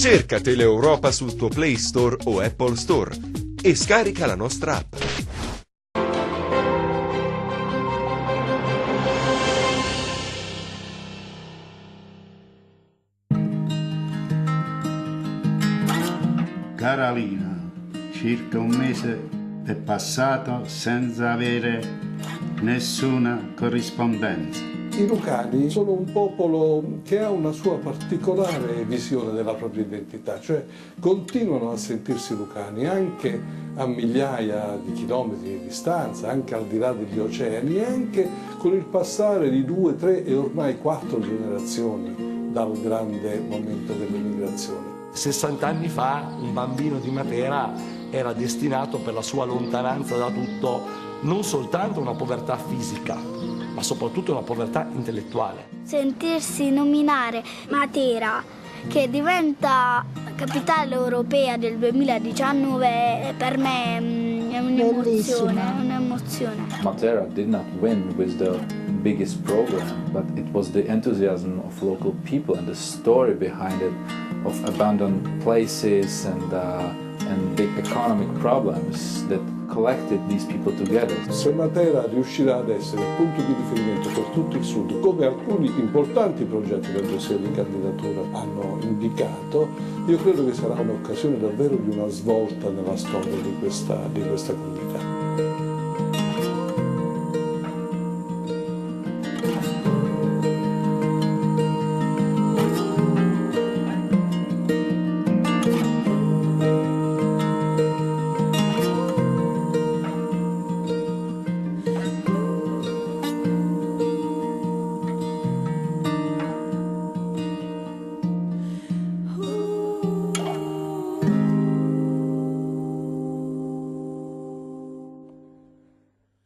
Cerca Teleeuropa sul tuo Play Store o Apple Store e scarica la nostra app. Cara Lina, circa un mese è passato senza avere nessuna corrispondenza. I lucani sono un popolo che ha una sua particolare visione della propria identità, cioè continuano a sentirsi lucani anche a migliaia di chilometri di distanza, anche al di là degli oceani e anche con il passare di 2, 3 e ormai 4 generazioni dal grande momento dell'emigrazione. 60 anni fa un bambino di Matera era destinato per la sua lontananza da tutto non soltanto a una povertà fisica, ma soprattutto una povertà intellettuale. Sentirsi nominare Matera, che diventa capitale europea del 2019, per me è un'emozione. Matera did not win with the biggest program, but it was the enthusiasm of local people and the story behind it of abandoned places and big economic problems that collected these people together. Se Matera riuscirà ad essere il punto di riferimento per tutto il Sud, come alcuni importanti progetti del dossier di candidatura hanno indicato, io credo che sarà un'occasione davvero di una svolta nella storia di questa comunità.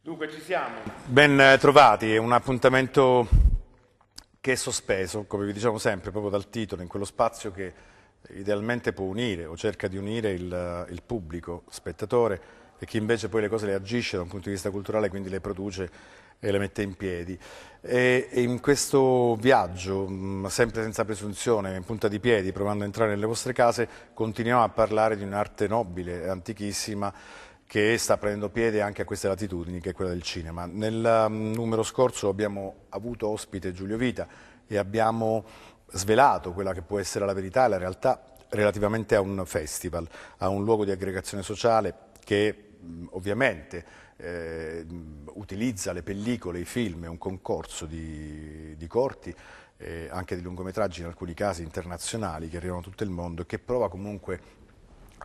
Dunque ci siamo. Ben trovati, è un appuntamento che è sospeso, come vi diciamo sempre, proprio dal titolo, in quello spazio che idealmente può unire o cerca di unire il pubblico, spettatore, e chi invece poi le cose le agisce da un punto di vista culturale, quindi le produce e le mette in piedi. E in questo viaggio, sempre senza presunzione, in punta di piedi, provando a entrare nelle vostre case, continuiamo a parlare di un'arte nobile, antichissima, che sta prendendo piede anche a queste latitudini, che è quella del cinema. Nel numero scorso abbiamo avuto ospite Giulio Vita e abbiamo svelato quella che può essere la verità e la realtà relativamente a un festival, a un luogo di aggregazione sociale che ovviamente utilizza le pellicole, i film, è un concorso di corti, anche di lungometraggi in alcuni casi internazionali che arrivano da tutto il mondo e che prova comunque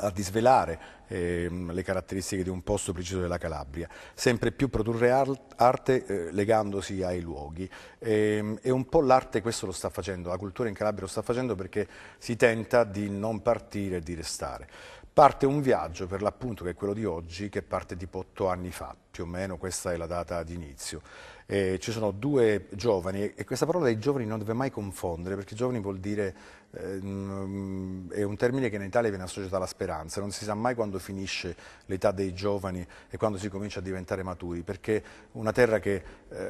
a disvelare le caratteristiche di un posto preciso della Calabria, sempre più produrre arte legandosi ai luoghi e un po' l'arte questo lo sta facendo, la cultura in Calabria lo sta facendo perché si tenta di non partire e di restare. Parte un viaggio per l'appunto che è quello di oggi, che parte tipo 8 anni fa, più o meno questa è la data di inizio. Ci sono 2 giovani e questa parola dei giovani non deve mai confondere, perché giovani vuol dire, è un termine che in Italia viene associato alla speranza, non si sa mai quando finisce l'età dei giovani e quando si comincia a diventare maturi, perché una terra che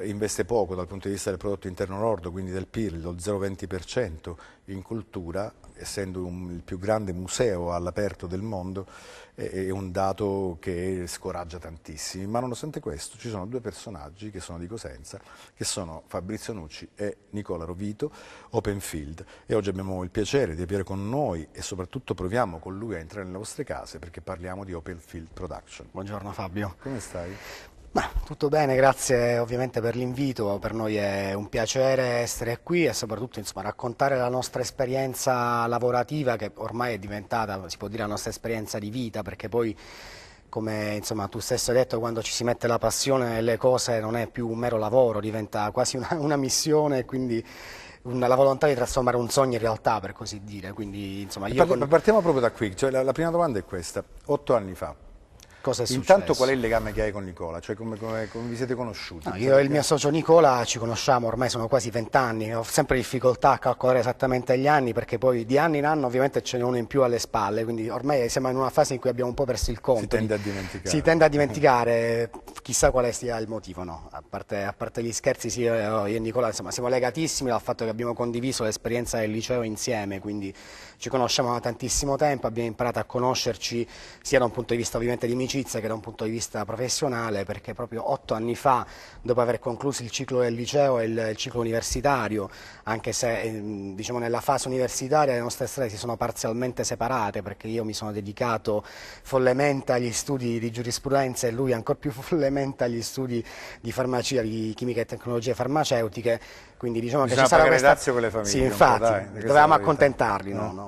investe poco dal punto di vista del prodotto interno lordo, quindi del PIL, lo 0,20% in cultura, essendo il più grande museo all'aperto del mondo, è un dato che scoraggia tantissimi, ma nonostante questo ci sono 2 personaggi che sono di Cosenza, che sono Fabrizio Nucci e Nicola Rovito, Openfield, e oggi abbiamo il piacere di avere con noi e soprattutto proviamo con lui a entrare nelle vostre case perché parliamo di Openfield Production. Buongiorno Fabio. Come stai? Tutto bene, grazie ovviamente per l'invito, per noi è un piacere essere qui e soprattutto insomma, raccontare la nostra esperienza lavorativa che ormai è diventata, si può dire, la nostra esperienza di vita, perché poi come insomma, tu stesso hai detto, quando ci si mette la passione nelle cose non è più un mero lavoro, diventa quasi una missione, quindi la volontà di trasformare un sogno in realtà, per così dire. Quindi, insomma, partiamo proprio da qui, cioè, la prima domanda è questa: 8 anni fa cosa è successo. Intanto qual è il legame che hai con Nicola? Cioè come vi siete conosciuti? No, io e il mio socio Nicola ci conosciamo, ormai sono quasi 20 anni, ho sempre difficoltà a calcolare esattamente gli anni perché poi di anno in anno ovviamente ce n'è uno in più alle spalle, quindi ormai siamo in una fase in cui abbiamo un po' perso il conto. Si tende a dimenticare. Si tende a dimenticare, chissà quale sia il motivo, no? A parte gli scherzi, sì, io e Nicola insomma, siamo legatissimi dal fatto che abbiamo condiviso l'esperienza del liceo insieme, quindi ci conosciamo da tantissimo tempo, abbiamo imparato a conoscerci sia da un punto di vista ovviamente di amicizia che da un punto di vista professionale, perché proprio 8 anni fa, dopo aver concluso il ciclo del liceo e il ciclo universitario, anche se diciamo nella fase universitaria le nostre strade si sono parzialmente separate, perché io mi sono dedicato follemente agli studi di giurisprudenza e lui ancora più follemente agli studi di farmacia, di chimica e tecnologie farmaceutiche, quindi diciamo che ci sarà questa... con le famiglie. Sì, infatti, dovevamo accontentarli, no?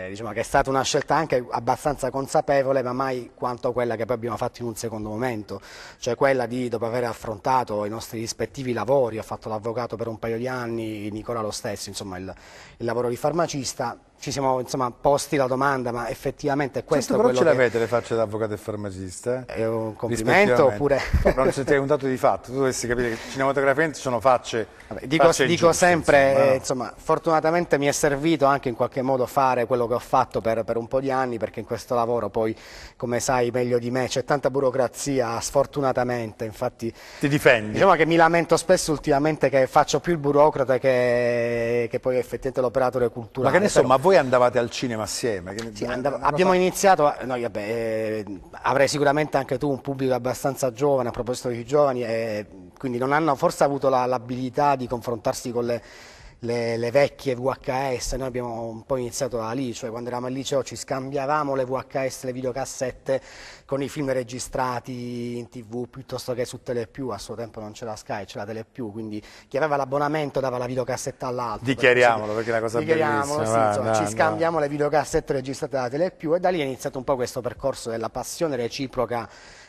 Diciamo che è stata una scelta anche abbastanza consapevole, ma mai quanto quella che poi abbiamo fatto in un secondo momento, cioè quella di, dopo aver affrontato i nostri rispettivi lavori, ho fatto l'avvocato per un paio di anni, Nicola lo stesso, insomma il lavoro di farmacista, ci siamo insomma posti la domanda, ma effettivamente questo però è quello ce l'avete le facce da avvocato e farmacista? È un complimento oppure... non siete un dato di fatto, tu dovresti capire che cinematograficamente ci sono facce... Vabbè, dico sempre, insomma, fortunatamente mi è servito anche in qualche modo fare quello che ho fatto per un po' di anni, perché in questo lavoro poi, come sai meglio di me, c'è tanta burocrazia, sfortunatamente, infatti... Ti difendi? Diciamo che mi lamento spesso ultimamente che faccio più il burocrata che poi effettivamente l'operatore culturale. Ma che ne so, ma voi andavate al cinema assieme? Sì, abbiamo iniziato, noi, avrai sicuramente anche tu un pubblico abbastanza giovane, a proposito di giovani, e quindi non hanno forse avuto l'abilità di confrontarsi con le vecchie VHS. Noi abbiamo un po' iniziato da lì, cioè quando eravamo al liceo ci scambiavamo le VHS, le videocassette con i film registrati in TV piuttosto che su Telepiù. A suo tempo non c'era Sky, c'era Telepiù, quindi chi aveva l'abbonamento dava la videocassetta all'altro. Dichiariamolo, perché è una cosa bellissima. Sì, insomma, ci scambiamo le videocassette registrate da Telepiù e da lì è iniziato un po' questo percorso della passione reciproca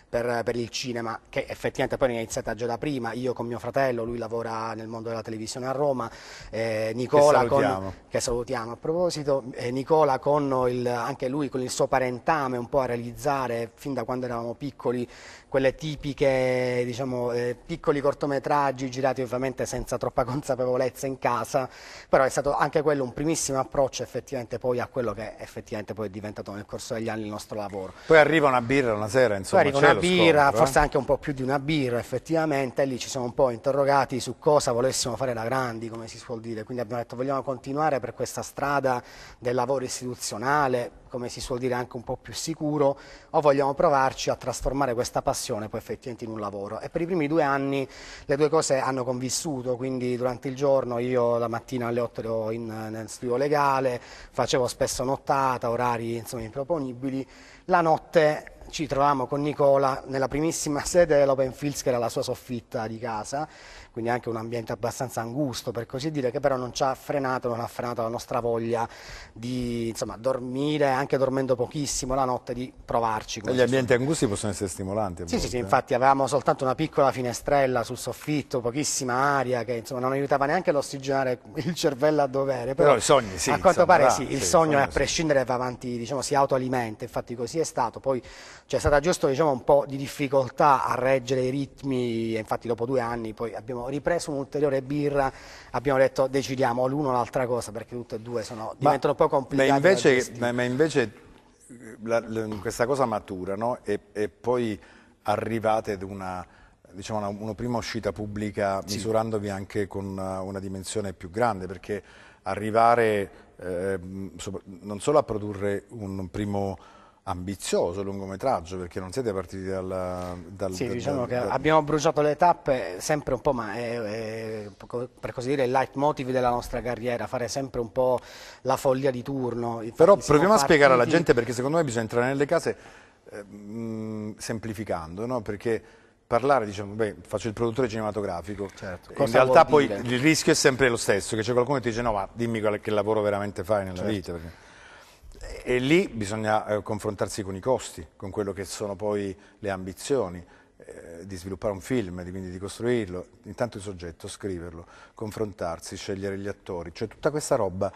per il cinema, che effettivamente poi è iniziata già da prima. Io con mio fratello, lui lavora nel mondo della televisione a Roma, Nicola che salutiamo a proposito, Nicola anche lui con il suo parentame un po' a realizzare fin da quando eravamo piccoli quelle tipiche, diciamo, piccoli cortometraggi girati ovviamente senza troppa consapevolezza in casa, però è stato anche quello un primissimo approccio effettivamente poi a quello che effettivamente poi è diventato nel corso degli anni il nostro lavoro. Poi arriva una birra una sera, insomma, poi arriva una birra, forse anche un po' più di una birra effettivamente, e lì ci siamo un po' interrogati su cosa volessimo fare da grandi, come si suol dire, quindi abbiamo detto vogliamo continuare per questa strada del lavoro istituzionale, come si suol dire anche un po' più sicuro, o vogliamo provarci a trasformare questa passione poi effettivamente in un lavoro. E per i primi 2 anni le due cose hanno convissuto, quindi durante il giorno io la mattina alle 8 ero nel studio legale, facevo spesso nottata, orari insomma improponibili, la notte ci trovavamo con Nicola nella primissima sede dell'Open Fields, che era la sua soffitta di casa, quindi anche un ambiente abbastanza angusto per così dire, che però non ci ha frenato, non ha frenato la nostra voglia di insomma dormire, anche dormendo pochissimo la notte, di provarci. Gli ambienti angusti possono essere stimolanti. Sì, infatti avevamo soltanto una piccola finestrella sul soffitto, pochissima aria, che insomma non aiutava neanche ad ossigenare il cervello a dovere. Però i sogni sì. A quanto pare sì, il sogno a prescindere va avanti, diciamo, si autoalimenta, infatti così è stato. Poi c'è stata giusto, diciamo, un po' di difficoltà a reggere i ritmi, e infatti dopo 2 anni poi abbiamo ripreso un'ulteriore birra, abbiamo detto decidiamo l'uno o l'altra cosa, perché tutte e due diventano un po' complicate. Ma invece questa cosa matura, no? E poi arrivate ad una prima uscita pubblica, misurandovi anche con una dimensione più grande, perché arrivare non solo a produrre un primo ambizioso lungometraggio, perché non siete partiti diciamo che abbiamo bruciato le tappe sempre un po', ma per così dire il leitmotiv della nostra carriera, fare sempre un po' la follia di turno. Infatti però proviamo a spiegare alla gente, perché secondo me bisogna entrare nelle case semplificando, no? Perché parlare, diciamo, faccio il produttore cinematografico, certo. In realtà poi il rischio è sempre lo stesso, che c'è qualcuno che ti dice no, ma dimmi che lavoro veramente fai nella vita. Perché... E lì bisogna confrontarsi con i costi, con quello che sono poi le ambizioni di sviluppare un film, quindi di costruirlo, intanto il soggetto, scriverlo, confrontarsi, scegliere gli attori, cioè tutta questa roba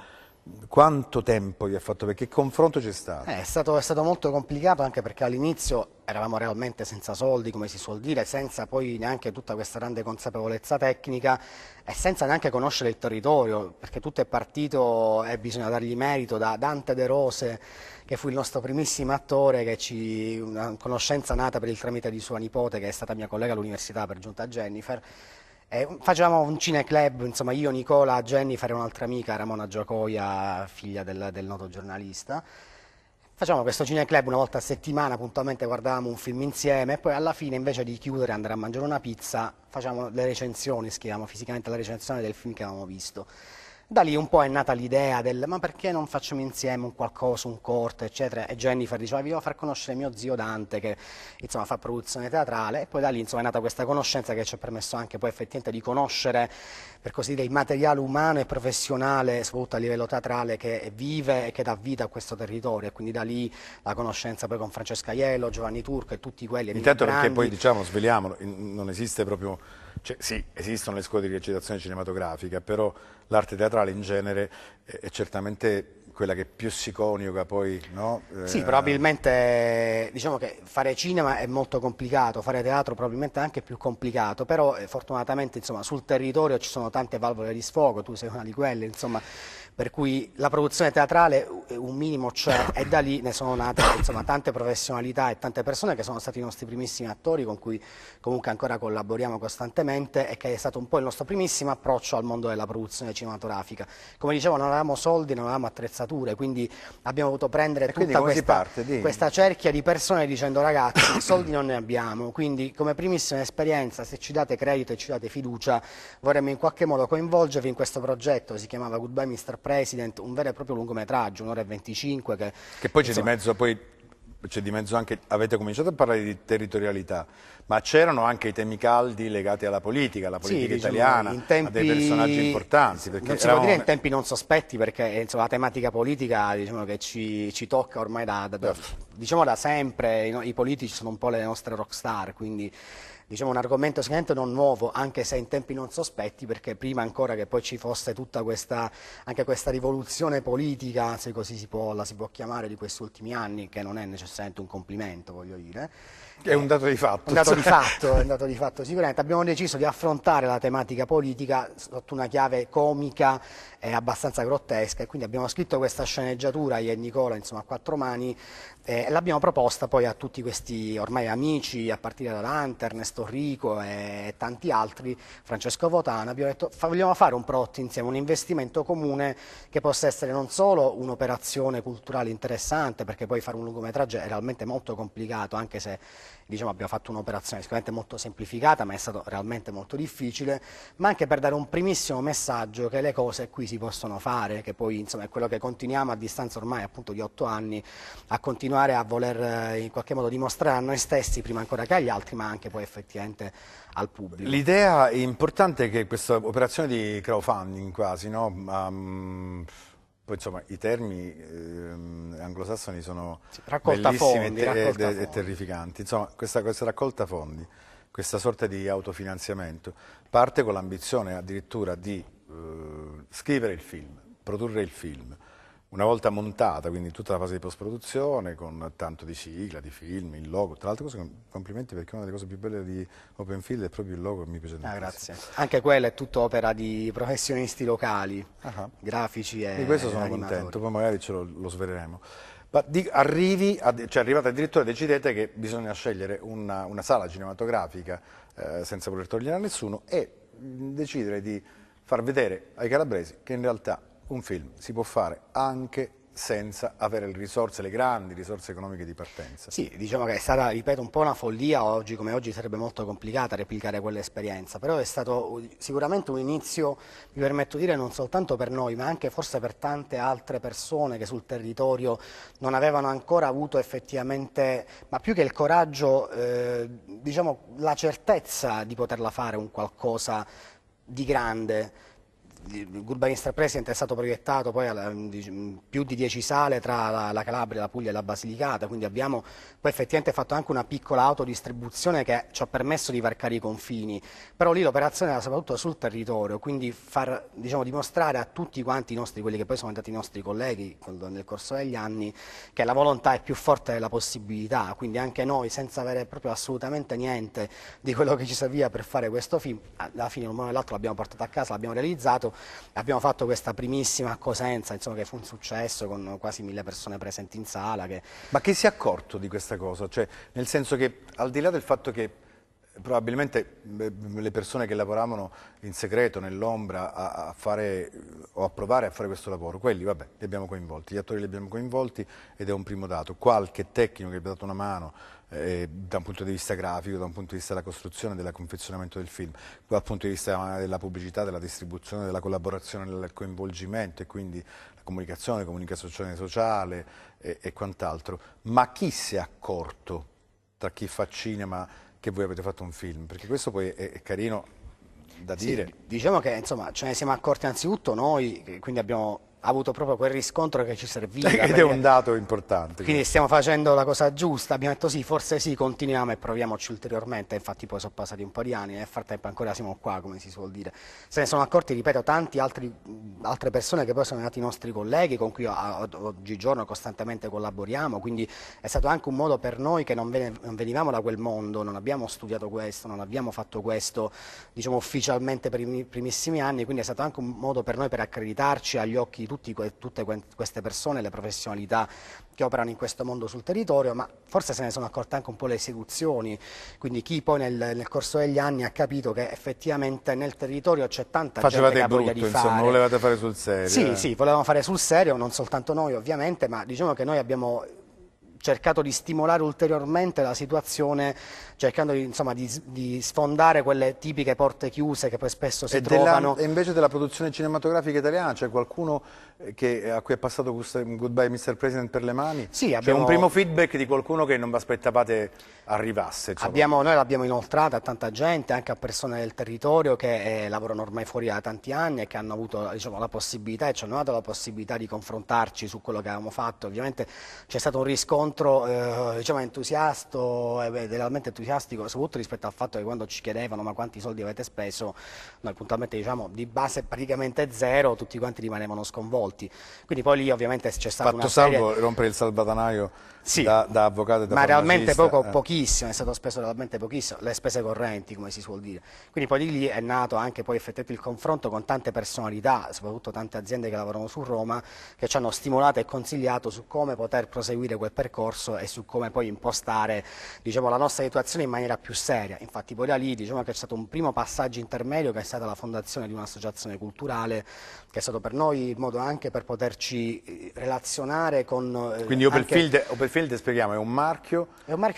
Quanto tempo vi ha fatto? Perché confronto c'è stato? È stato molto complicato, anche perché all'inizio eravamo realmente senza soldi, come si suol dire, senza poi neanche tutta questa grande consapevolezza tecnica e senza neanche conoscere il territorio, perché tutto è partito, e bisogna dargli merito, da Dante De Rose, che fu il nostro primissimo attore, una conoscenza nata per il tramite di sua nipote, che è stata mia collega all'università, per giunta Jennifer. Facevamo un cineclub, insomma, io, Nicola, Jennifer e un'altra amica, Ramona Giocoia, figlia del noto giornalista. Facevamo questo cineclub una volta a settimana, puntualmente guardavamo un film insieme e poi alla fine, invece di chiudere e andare a mangiare una pizza, facevamo le recensioni, scriviamo fisicamente la recensione del film che avevamo visto. Da lì un po' è nata l'idea del ma perché non facciamo insieme un qualcosa, un corto, eccetera, e Jennifer diceva vi devo far conoscere mio zio Dante che insomma fa produzione teatrale, e poi da lì insomma è nata questa conoscenza che ci ha permesso anche poi effettivamente di conoscere, per così dire, il materiale umano e professionale, soprattutto a livello teatrale, che vive e che dà vita a questo territorio, e quindi da lì la conoscenza poi con Francesca Aiello, Giovanni Turco e tutti quelli. Intanto perché poi diciamo, sveliamolo, non esiste proprio, cioè, sì, esistono le scuole di recitazione cinematografica, però l'arte teatrale in genere è certamente quella che più si coniuga poi, no? Sì, probabilmente diciamo che fare cinema è molto complicato, fare teatro probabilmente è anche più complicato, però fortunatamente insomma sul territorio ci sono tante valvole di sfogo, tu sei una di quelle, insomma, per cui la produzione teatrale un minimo c'è, e da lì ne sono nate insomma tante professionalità e tante persone che sono stati i nostri primissimi attori, con cui comunque ancora collaboriamo costantemente, e che è stato un po' il nostro primissimo approccio al mondo della produzione cinematografica. Come dicevo, non avevamo soldi, non avevamo attrezzature, quindi abbiamo dovuto prendere tutta questa cerchia di persone dicendo ragazzi, soldi non ne abbiamo, quindi come primissima esperienza, se ci date credito e ci date fiducia, vorremmo in qualche modo coinvolgervi in questo progetto. Si chiamava Goodbye Mr. President, un vero e proprio lungometraggio, 1 ora e 25. Che poi c'è di mezzo anche, avete cominciato a parlare di territorialità, ma c'erano anche i temi caldi legati alla politica sì, italiana, a dei personaggi importanti. Perché non si può dire in tempi non sospetti, perché insomma, la tematica politica diciamo che ci tocca ormai da sempre, i politici sono un po' le nostre rockstar, quindi diciamo un argomento sicuramente non nuovo, anche se in tempi non sospetti, perché prima ancora che poi ci fosse tutta questa rivoluzione politica, se così la si può chiamare, di questi ultimi anni, che non è necessariamente un complimento, voglio dire. È un dato di fatto. È un dato di fatto sicuramente. Abbiamo deciso di affrontare la tematica politica sotto una chiave comica e abbastanza grottesca, e quindi abbiamo scritto questa sceneggiatura, io e Nicola, insomma, a quattro mani, e l'abbiamo proposta poi a tutti questi ormai amici, a partire da Dante, Ernesto Rico e tanti altri, Francesco Votana. Abbiamo detto vogliamo fare un prodotto insieme, un investimento comune che possa essere non solo un'operazione culturale interessante, perché poi fare un lungometraggio è realmente molto complicato, anche se diciamo abbiamo fatto un'operazione sicuramente molto semplificata, ma è stato realmente molto difficile, ma anche per dare un primissimo messaggio che le cose qui si possono fare, che poi insomma è quello che continuiamo a distanza ormai appunto di 8 anni a continuare a voler in qualche modo dimostrare a noi stessi, prima ancora che agli altri, ma anche poi effettivamente al pubblico. L'idea importante è che questa operazione di crowdfunding quasi, no? Poi insomma i termini anglosassoni sono bellissimi e terrificanti. Insomma questa raccolta fondi, questa sorta di autofinanziamento, parte con l'ambizione addirittura di scrivere il film, produrre il film, una volta montata, quindi tutta la fase di post-produzione, con tanto di sigla, di film, il logo. Tra l'altro complimenti, perché una delle cose più belle di Open Field è proprio il logo, che mi piace tantissimo. Grazie. Anche quella è tutta opera di professionisti locali, grafici e di questo sono animatori. contento, poi magari lo sveleremo. Ma arrivate addirittura, decidete che bisogna scegliere una sala cinematografica senza voler togliere a nessuno, e decidere di far vedere ai calabresi che in realtà un film si può fare anche senza avere le grandi risorse economiche di partenza. Sì, diciamo che è stata, ripeto, un po' una follia oggi, come oggi sarebbe molto complicata replicare quell'esperienza, però è stato sicuramente un inizio, mi permetto di dire, non soltanto per noi, ma anche forse per tante altre persone che sul territorio non avevano ancora avuto effettivamente, ma più che il coraggio, diciamo la certezza di poterla fare un qualcosa di grande. Goodbye Mr. President è stato proiettato poi più di 10 sale tra la Calabria, la Puglia e la Basilicata, quindi abbiamo poi effettivamente fatto anche una piccola autodistribuzione che ci ha permesso di varcare i confini, però lì l'operazione era soprattutto sul territorio, quindi dimostrare a tutti quanti i nostri, quelli che poi sono diventati i nostri colleghi nel corso degli anni, che la volontà è più forte della possibilità, quindi anche noi senza avere proprio assolutamente niente di quello che ci serviva per fare questo film, alla fine in un modo o nell'altro l'abbiamo portato a casa, l'abbiamo realizzato, abbiamo fatto questa primissima Cosenza, insomma, che fu un successo con quasi 1000 persone presenti in sala. Ma chi si è accorto di questa cosa? Cioè, nel senso che al di là del fatto che probabilmente le persone che lavoravano in segreto, nell'ombra, a fare o a provare a fare questo lavoro, quelli, vabbè, li abbiamo coinvolti, gli attori li abbiamo coinvolti ed è un primo dato. Qualche tecnico che abbia dato una mano da un punto di vista grafico, da un punto di vista della costruzione, del confezionamento del film, dal punto di vista della pubblicità, della distribuzione, della collaborazione, del coinvolgimento e quindi la comunicazione sociale e quant'altro. Ma chi si è accorto, tra chi fa cinema, che voi avete fatto un film? Perché questo poi è carino da dire. Sì, diciamo che insomma ce ne siamo accorti anzitutto noi, quindi abbiamo avuto proprio quel riscontro che ci serviva. Ed è un dato importante. Quindi stiamo facendo la cosa giusta, abbiamo detto sì, forse sì, continuiamo e proviamoci ulteriormente, infatti poi sono passati un po' di anni e nel frattempo ancora siamo qua, come si suol dire. Se ne sono accorti, ripeto, tanti altre persone che poi sono stati i nostri colleghi con cui oggigiorno costantemente collaboriamo, quindi è stato anche un modo per noi che non venivamo da quel mondo, non abbiamo studiato questo, non abbiamo fatto questo, diciamo, ufficialmente per i primissimi anni, quindi è stato anche un modo per noi per accreditarci agli occhi di tutte queste persone, le professionalità che operano in questo mondo sul territorio, ma forse se ne sono accorte anche un po' le istituzioni, quindi chi poi nel corso degli anni ha capito che effettivamente nel territorio c'è tanta gente che ha voglia di fare. Insomma, volevate fare sul serio. Sì, sì, volevamo fare sul serio, non soltanto noi ovviamente, ma diciamo che noi abbiamo cercato di stimolare ulteriormente la situazione, cercando di sfondare quelle tipiche porte chiuse che poi spesso si trovano. E invece della produzione cinematografica italiana c'è qualcuno a cui è passato Goodbye Mr. President per le mani? Sì, c'è un primo feedback di qualcuno che non vi aspettavate arrivasse? Noi l'abbiamo inoltrata a tanta gente, anche a persone del territorio che lavorano ormai fuori da tanti anni e che hanno avuto la possibilità e ci hanno dato la possibilità di confrontarci su quello che avevamo fatto. Ovviamente c'è stato un riscontro veramente entusiastico, soprattutto rispetto al fatto che quando ci chiedevano ma quanti soldi avete speso, noi puntualmente di base praticamente zero, tutti quanti rimanevano sconvolti. Quindi poi lì ovviamente c'è stata una serie... Salvo rompere il salvadanaio sì, da avvocato e da ma realmente farmacista. Pochissimo, è stato speso realmente pochissimo, le spese correnti come si suol dire. Quindi poi di lì è nato anche poi effettivamente il confronto con tante personalità, soprattutto tante aziende che lavorano su Roma, che ci hanno stimolato e consigliato su come poter proseguire quel percorso e su come poi impostare la nostra situazione in maniera più seria. Infatti poi da lì che c'è stato un primo passaggio intermedio che è stata la fondazione di un'associazione culturale, che è stato per noi il modo anche per poterci relazionare con... Quindi Opelfield, spieghiamo, è un marchio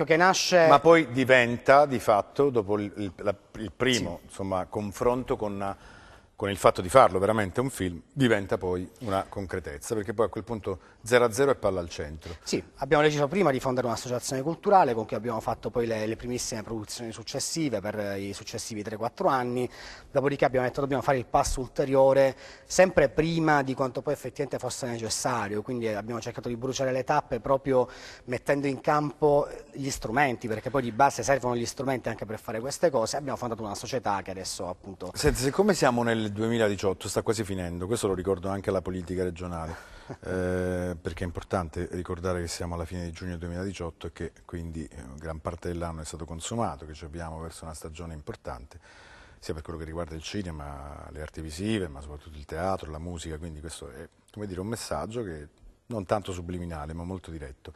che nasce... ma poi diventa di fatto, dopo il primo confronto con il fatto di farlo veramente un film, diventa poi una concretezza, perché poi a quel punto 0-0 e palla al centro. Sì, abbiamo deciso prima di fondare un'associazione culturale con cui abbiamo fatto poi le primissime produzioni successive per i successivi 3-4 anni, dopodiché abbiamo detto dobbiamo fare il passo ulteriore sempre prima di quanto poi effettivamente fosse necessario, quindi abbiamo cercato di bruciare le tappe proprio mettendo in campo gli strumenti, perché poi di base servono gli strumenti anche per fare queste cose. Abbiamo fondato una società che adesso appunto... Senti, siccome siamo nel 2018, sta quasi finendo, questo lo ricordo anche alla politica regionale, perché è importante ricordare che siamo alla fine di giugno 2018 e che quindi gran parte dell'anno è stato consumato, che ci abbiamo verso una stagione importante, sia per quello che riguarda il cinema, le arti visive, ma soprattutto il teatro, la musica, quindi questo è, come dire, un messaggio che non tanto subliminale ma molto diretto.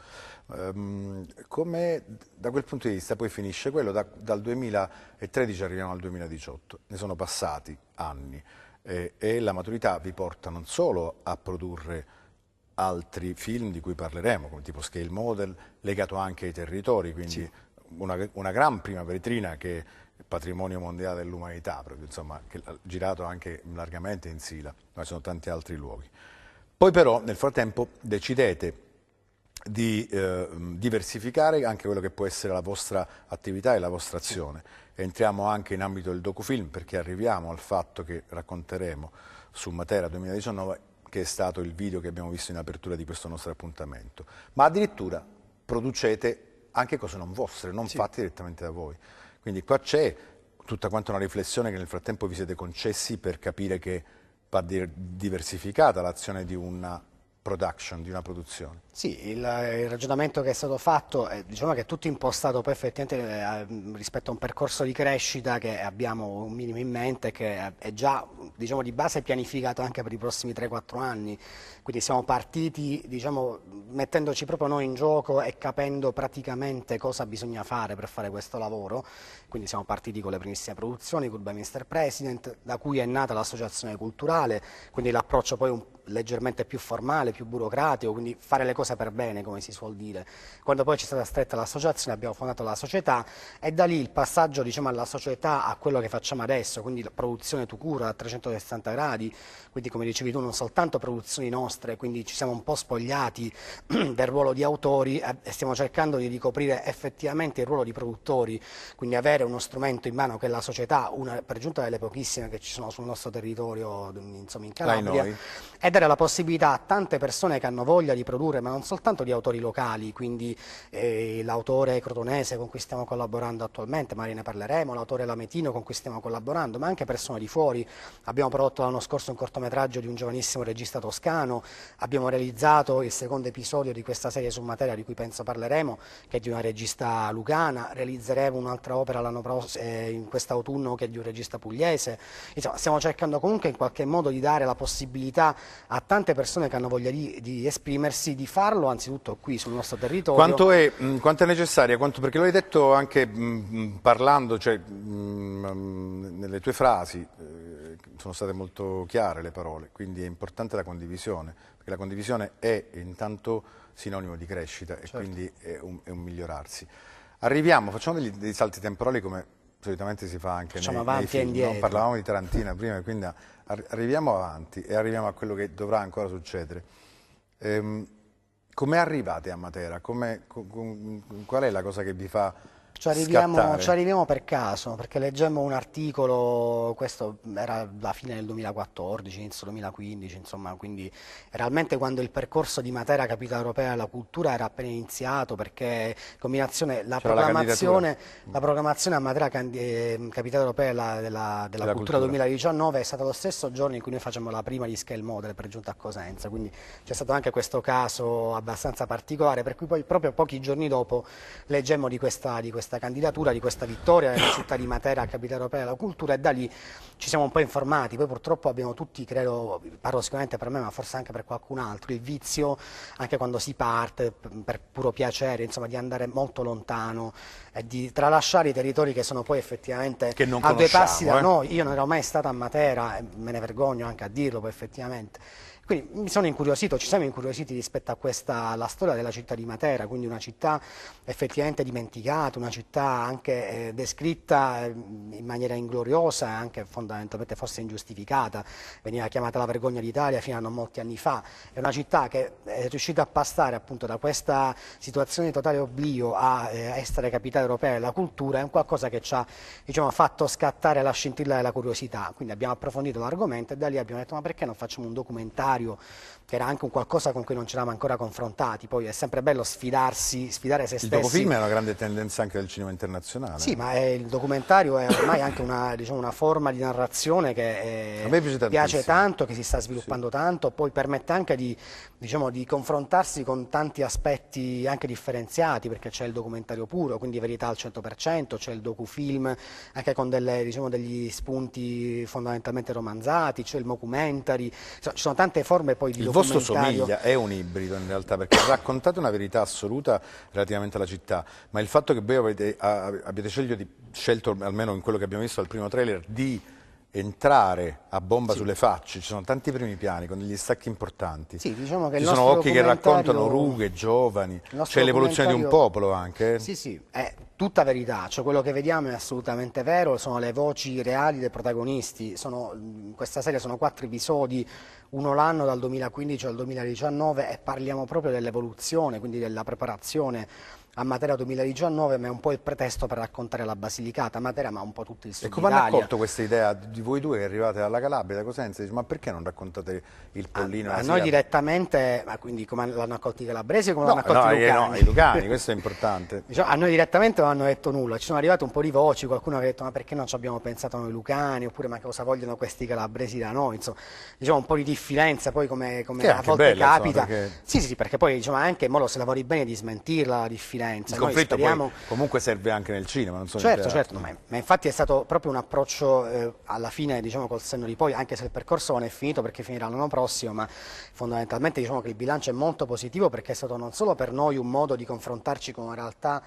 Come da quel punto di vista poi finisce quello, dal 2013 arriviamo al 2018, ne sono passati anni e la maturità vi porta non solo a produrre altri film di cui parleremo, come tipo Scale Model, legato anche ai territori, quindi sì, una gran prima vetrina che è patrimonio mondiale dell'umanità, insomma, che ha girato anche largamente in Sila, ma ci sono tanti altri luoghi. Poi però nel frattempo decidete di diversificare anche quello che può essere la vostra attività e la vostra azione. Entriamo anche in ambito del docufilm perché arriviamo al fatto che racconteremo su Matera 2019, che è stato il video che abbiamo visto in apertura di questo nostro appuntamento, ma addirittura producete anche cose non vostre, non fatte direttamente da voi. Quindi qua c'è tutta quanta una riflessione che nel frattempo vi siete concessi per capire che va diversificata l'azione di una production, di una produzione. Sì, il ragionamento che è stato fatto è, diciamo, che è tutto impostato poi effettivamente rispetto a un percorso di crescita che abbiamo un minimo in mente, che è già, diciamo, di base pianificato anche per i prossimi 3-4 anni. Quindi siamo partiti, diciamo, mettendoci proprio noi in gioco e capendo praticamente cosa bisogna fare per fare questo lavoro. Quindi siamo partiti con le primissime produzioni, Goodbye Mr. President, da cui è nata l'associazione culturale, quindi l'approccio poi leggermente più formale, più burocratico, quindi fare le cose per bene, come si suol dire. Quando poi c'è stata stretta l'associazione abbiamo fondato la società e da lì il passaggio, diciamo, alla società a quello che facciamo adesso, quindi la produzione to cura a 360 gradi, quindi come dicevi tu non soltanto produzioni nostre, quindi ci siamo un po' spogliati del ruolo di autori e stiamo cercando di ricoprire effettivamente il ruolo di produttori, quindi avere uno strumento in mano che è la società, una per giunta delle pochissime che ci sono sul nostro territorio, insomma in Calabria, e dare la possibilità a tante persone che hanno voglia di produrre, ma non soltanto di autori locali, quindi l'autore crotonese con cui stiamo collaborando attualmente, magari ne parleremo, l'autore lametino con cui stiamo collaborando, ma anche persone di fuori. Abbiamo prodotto l'anno scorso un cortometraggio di un giovanissimo regista toscano, abbiamo realizzato il secondo episodio di questa serie su Matera di cui penso parleremo, che è di una regista lucana, realizzeremo un'altra opera l'anno prossimo, in quest'autunno, che è di un regista pugliese. Insomma, stiamo cercando comunque in qualche modo di dare la possibilità a tante persone che hanno voglia di esprimersi, di farlo anzitutto qui sul nostro territorio. Quanto è necessaria? Perché lo hai detto anche parlando, cioè nelle tue frasi sono state molto chiare le parole, quindi è importante la condivisione, perché la condivisione è intanto sinonimo di crescita e quindi è un migliorarsi. Facciamo dei salti temporali come solitamente si fa anche nei film, no? Parlavamo di Tarantino prima, e quindi arriviamo avanti e arriviamo a quello che dovrà ancora succedere. Come arrivate a Matera? Qual è la cosa che vi fa scattare? Ci arriviamo per caso, perché leggemmo un articolo, questo era la fine del 2014, inizio 2015, insomma, quindi realmente quando il percorso di Matera Capitale Europea della Cultura era appena iniziato, perché la programmazione a Matera Capitale Europea della Cultura 2019 è stata lo stesso giorno in cui noi facciamo la prima di Scale Model per giunta a Cosenza, quindi c'è stato anche questo caso abbastanza particolare, per cui poi proprio pochi giorni dopo leggemmo di questa candidatura, di questa vittoria nella città di Matera, Capitale Europea della Cultura, e da lì ci siamo un po' informati. Poi purtroppo abbiamo tutti, credo, parlo sicuramente per me, ma forse anche per qualcun altro, il vizio, anche quando si parte per puro piacere, insomma, di andare molto lontano e di tralasciare i territori che sono poi effettivamente a due passi da noi. Io non ero mai stato a Matera e me ne vergogno anche a dirlo, poi effettivamente. Quindi mi sono incuriosito, ci siamo incuriositi rispetto a alla storia della città di Matera, quindi una città effettivamente dimenticata, una città anche descritta in maniera ingloriosa e anche fondamentalmente forse ingiustificata, veniva chiamata la vergogna d'Italia fino a non molti anni fa. È una città che è riuscita a passare appunto da questa situazione di totale oblio a essere capitale europea della cultura, è un qualcosa che ci ha, diciamo, fatto scattare la scintilla della curiosità, quindi abbiamo approfondito l'argomento e da lì abbiamo detto: ma perché non facciamo un documentario, che era anche un qualcosa con cui non ci eravamo ancora confrontati. Poi è sempre bello sfidare se stessi. Il docufilm è una grande tendenza anche del cinema internazionale. Sì, ma il documentario è ormai anche una forma di narrazione che a me piace tanto, che si sta sviluppando tanto, poi permette anche di confrontarsi con tanti aspetti anche differenziati, perché c'è il documentario puro, quindi verità al 100%, c'è il docufilm anche con degli spunti fondamentalmente romanzati, c'è il mockumentary, ci sono tante forme poi di documentario. Il vostro somiglia, è un ibrido in realtà, perché raccontate una verità assoluta relativamente alla città, ma il fatto che voi abbiate scelto, almeno in quello che abbiamo visto al primo trailer, di entrare a bomba sulle facce, ci sono tanti primi piani con degli stacchi importanti. Sì, diciamo che ci sono occhi che raccontano rughe, giovani, c'è l'evoluzione di un popolo anche. Sì, è tutta verità, cioè quello che vediamo è assolutamente vero, sono le voci reali dei protagonisti. In questa serie sono 4 episodi, uno l'anno dal 2015 al 2019, e parliamo proprio dell'evoluzione, quindi della preparazione a Matera 2019, ma è un po' il pretesto per raccontare la Basilicata, Matera, ma un po' tutto il sud E come hanno Italia. accolto questa idea di voi due che arrivate dalla Calabria, da Cosenza? Dice, ma perché non raccontate il Pollino? A noi direttamente, ma quindi come l'hanno accolti i calabresi o come No, l'hanno accolti i lucani? no, i lucani, questo è importante. Diciamo, a noi direttamente non hanno detto nulla, ci sono arrivate un po' di voci, qualcuno ha detto ma perché non ci abbiamo pensato noi lucani, oppure ma cosa vogliono questi calabresi da noi, insomma, diciamo un po' di diffidenza poi come a volte bella, capita. insomma, perché... Sì, perché poi diciamo anche in modo se lavori bene di smentirla la diffidenza. Il Noi conflitto speriamo... poi comunque serve anche nel cinema, non solo Certo, no, ma infatti è stato proprio un approccio alla fine, diciamo col senno di poi, anche se il percorso non è finito perché finirà l'anno prossimo, ma fondamentalmente diciamo che il bilancio è molto positivo perché è stato non solo per noi un modo di confrontarci con una realtà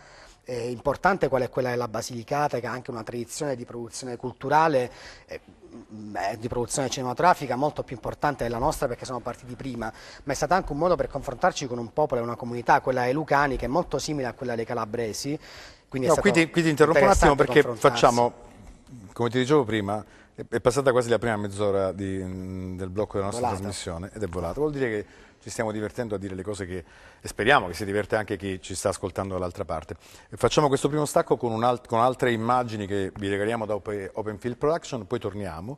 importante qual è quella della Basilicata, che ha anche una tradizione di produzione culturale, di produzione cinematografica molto più importante della nostra perché siamo partiti prima, ma è stato anche un modo per confrontarci con un popolo e una comunità, quella dei lucani, che è molto simile a quella dei calabresi. Quindi no, qui ti interrompo un attimo perché facciamo, come ti dicevo prima, è passata quasi la prima mezz'ora del blocco della nostra trasmissione ed è volata. Vuol dire che ci stiamo divertendo a dire le cose e speriamo che si diverte anche chi ci sta ascoltando dall'altra parte. E facciamo questo primo stacco con altre immagini che vi regaliamo da Open Field Production, poi torniamo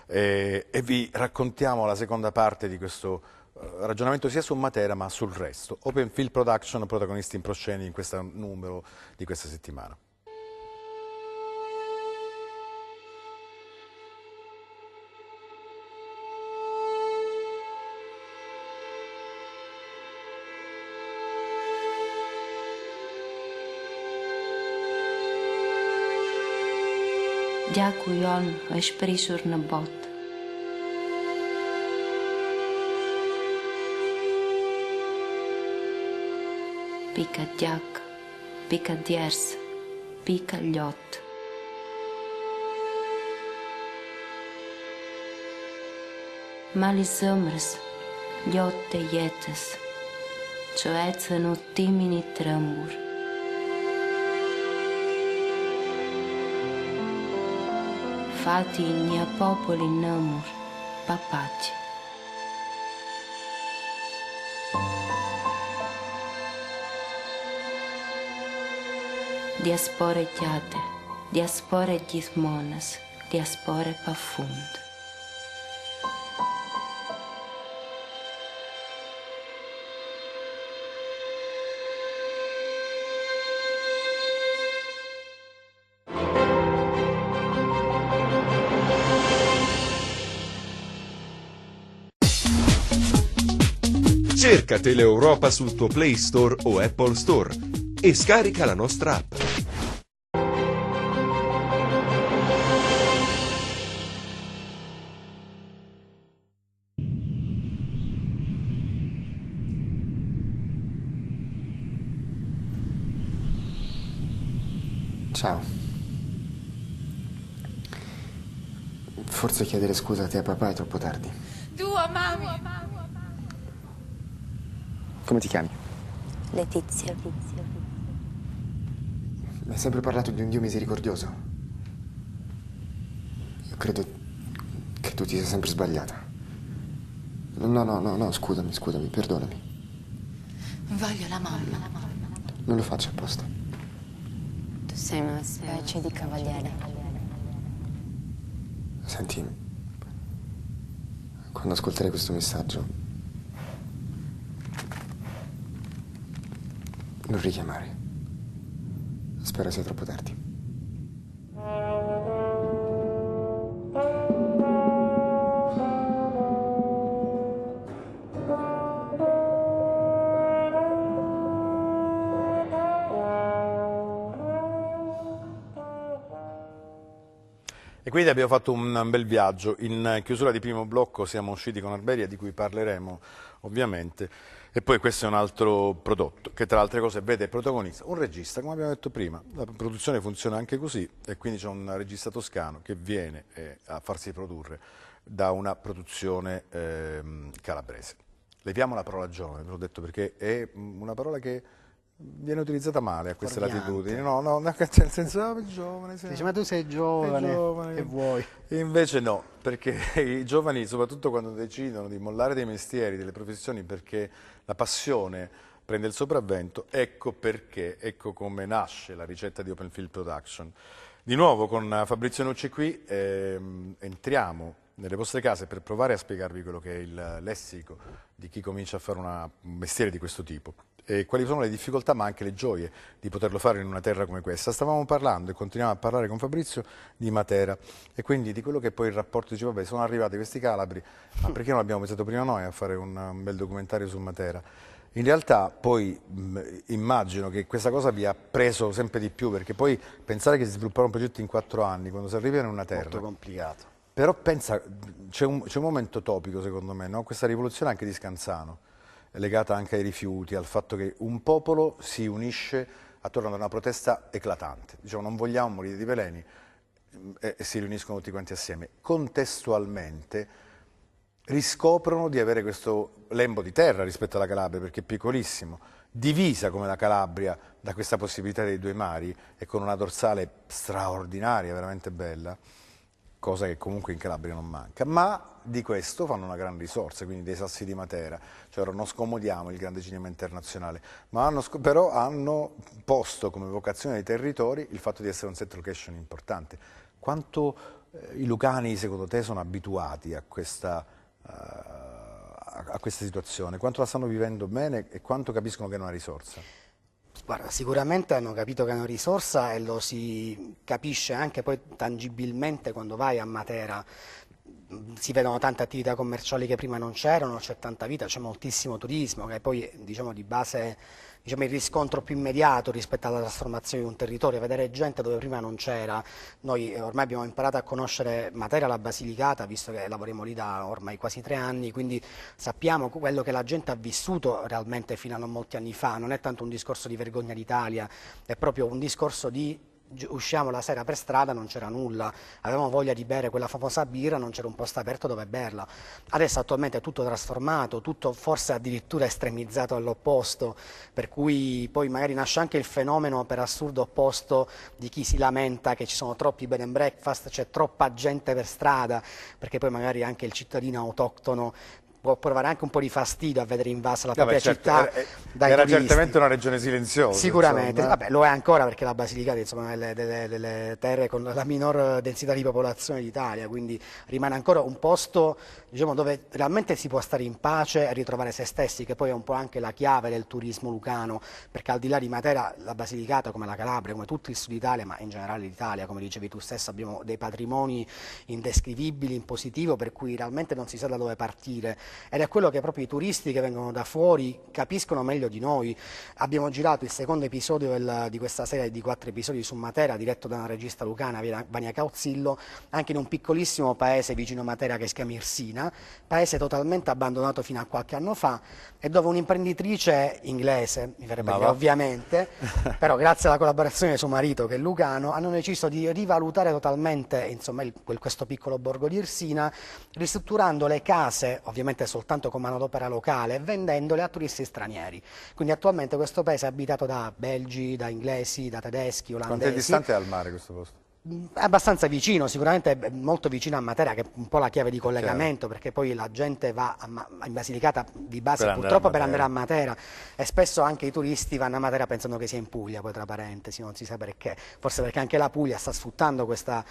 e vi raccontiamo la seconda parte di questo ragionamento sia su Matera ma sul resto. Open Field Production, protagonisti in proscenico in questo numero di questa settimana. Gjaku jon është prishur në botë. Pika gjak, pika djers, pika ljot. Mali zëmrës, ljot të jetës, që ecën udhtimin I trembur. Fati një populli nëmur, pa paqe. Diaspore gjate, diaspore gjithmonës, diaspore pa fund. Cerca Teleeuropa sul tuo Play Store o Apple Store e scarica la nostra app. Ciao. Forse chiedere scusa a te e a papà è troppo tardi. Tua mamma. Come ti chiami? Letizia. Mi hai sempre parlato di un Dio misericordioso. Io credo che tu ti sia sempre sbagliata. No, scusami, perdonami. Voglio la mamma. Non lo faccio apposta. Tu sei una specie di cavaliere. Senti, quando ascolterai questo messaggio, non richiamare. Spero sia troppo tardi. E quindi abbiamo fatto un bel viaggio. In chiusura di primo blocco siamo usciti con Arberia, di cui parleremo ovviamente, e poi questo è un altro prodotto che tra le altre cose vede protagonista un regista, come abbiamo detto prima. La produzione funziona anche così e quindi c'è un regista toscano che viene a farsi produrre da una produzione calabrese. Leviamo la parola giovane, ve l'ho detto, perché è una parola che viene utilizzata male a queste latitudini. No, nel senso, giovane. Dice, ma tu sei giovane, che vuoi? E invece no, perché i giovani, soprattutto quando decidono di mollare dei mestieri, delle professioni, perché la passione prende il sopravvento. Ecco perché, ecco come nasce la ricetta di Open Field Production. Di nuovo con Fabrizio Nucci qui entriamo nelle vostre case per provare a spiegarvi quello che è il lessico di chi comincia a fare un mestiere di questo tipo e quali sono le difficoltà ma anche le gioie di poterlo fare in una terra come questa. Stavamo parlando e continuiamo a parlare con Fabrizio di Matera e quindi di quello che poi il rapporto dice vabbè sono arrivati questi calabri, ma perché non abbiamo pensato prima noi a fare un bel documentario su Matera? In realtà poi immagino che questa cosa vi ha preso sempre di più, perché poi pensare che si svilupperà un progetto in 4 anni, quando si arriva in una terra... Molto complicato. Però pensa, c'è un momento topico secondo me, no? Questa rivoluzione anche di Scanzano, è legata anche ai rifiuti, al fatto che un popolo si unisce attorno ad una protesta eclatante. Diciamo non vogliamo morire di veleni e si riuniscono tutti quanti assieme. Contestualmente riscoprono di avere questo lembo di terra rispetto alla Calabria, perché è piccolissimo, divisa come la Calabria da questa possibilità dei 2 mari e con una dorsale straordinaria, veramente bella, cosa che comunque in Calabria non manca, ma di questo fanno una gran risorsa, quindi dei Sassi di Matera, cioè ora non scomodiamo il grande cinema internazionale, ma però hanno posto come vocazione dei territori il fatto di essere un set location importante. Quanto i lucani secondo te sono abituati a questa situazione, quanto la stanno vivendo bene e quanto capiscono che è una risorsa? Guarda, sicuramente hanno capito che è una risorsa e lo si capisce anche poi tangibilmente quando vai a Matera. Si vedono tante attività commerciali che prima non c'erano, c'è tanta vita, c'è moltissimo turismo che poi diciamo di base il riscontro più immediato rispetto alla trasformazione di un territorio, vedere gente dove prima non c'era. Noi ormai abbiamo imparato a conoscere Matera, la Basilicata, visto che lavoriamo lì da ormai quasi 3 anni, quindi sappiamo quello che la gente ha vissuto realmente fino a non molti anni fa. Non è tanto un discorso di vergogna d'Italia, è proprio un discorso di usciamo la sera per strada, non c'era nulla, avevamo voglia di bere quella famosa birra, non c'era un posto aperto dove berla. Adesso attualmente è tutto trasformato, tutto forse addirittura estremizzato all'opposto, per cui poi magari nasce anche il fenomeno per assurdo opposto di chi si lamenta che ci sono troppi bed and breakfast, c'è troppa gente per strada, perché poi magari anche il cittadino autoctono può provare anche un po' di fastidio a vedere invasa la propria città dai era turisti. Certamente una regione silenziosa. Sicuramente, insomma. vabbè, lo è ancora perché la Basilicata insomma, è delle terre con la minor densità di popolazione d'Italia, quindi rimane ancora un posto diciamo, dove realmente si può stare in pace e ritrovare se stessi, che poi è un po' anche la chiave del turismo lucano, perché al di là di Matera, la Basilicata come la Calabria, come tutto il sud Italia, ma in generale l'Italia, come dicevi tu stesso, abbiamo dei patrimoni indescrivibili in positivo, per cui realmente non si sa da dove partire. Ed è quello che proprio i turisti che vengono da fuori capiscono meglio di noi. Abbiamo girato il secondo episodio di questa serie di 4 episodi su Matera, diretto da una regista lucana, Vania Cauzzillo, anche in un piccolissimo paese vicino a Matera che si chiama Irsina, paese totalmente abbandonato fino a qualche anno fa, e dove un'imprenditrice inglese, mi verrebbe dire ovviamente, però grazie alla collaborazione di suo marito che è lucano, hanno deciso di rivalutare totalmente insomma, questo piccolo borgo di Irsina, ristrutturando le case, ovviamente soltanto con manodopera locale, vendendole a turisti stranieri. Quindi attualmente questo paese è abitato da belgi, da inglesi, da tedeschi, olandesi. Quanto è distante dal mare questo posto? È abbastanza vicino, sicuramente è molto vicino a Matera, che è un po' la chiave di collegamento, perché poi la gente va in Basilicata di base purtroppo per andare a Matera, e spesso anche i turisti vanno a Matera pensando che sia in Puglia, poi tra parentesi, non si sa perché, forse perché anche la Puglia sta sfruttando questa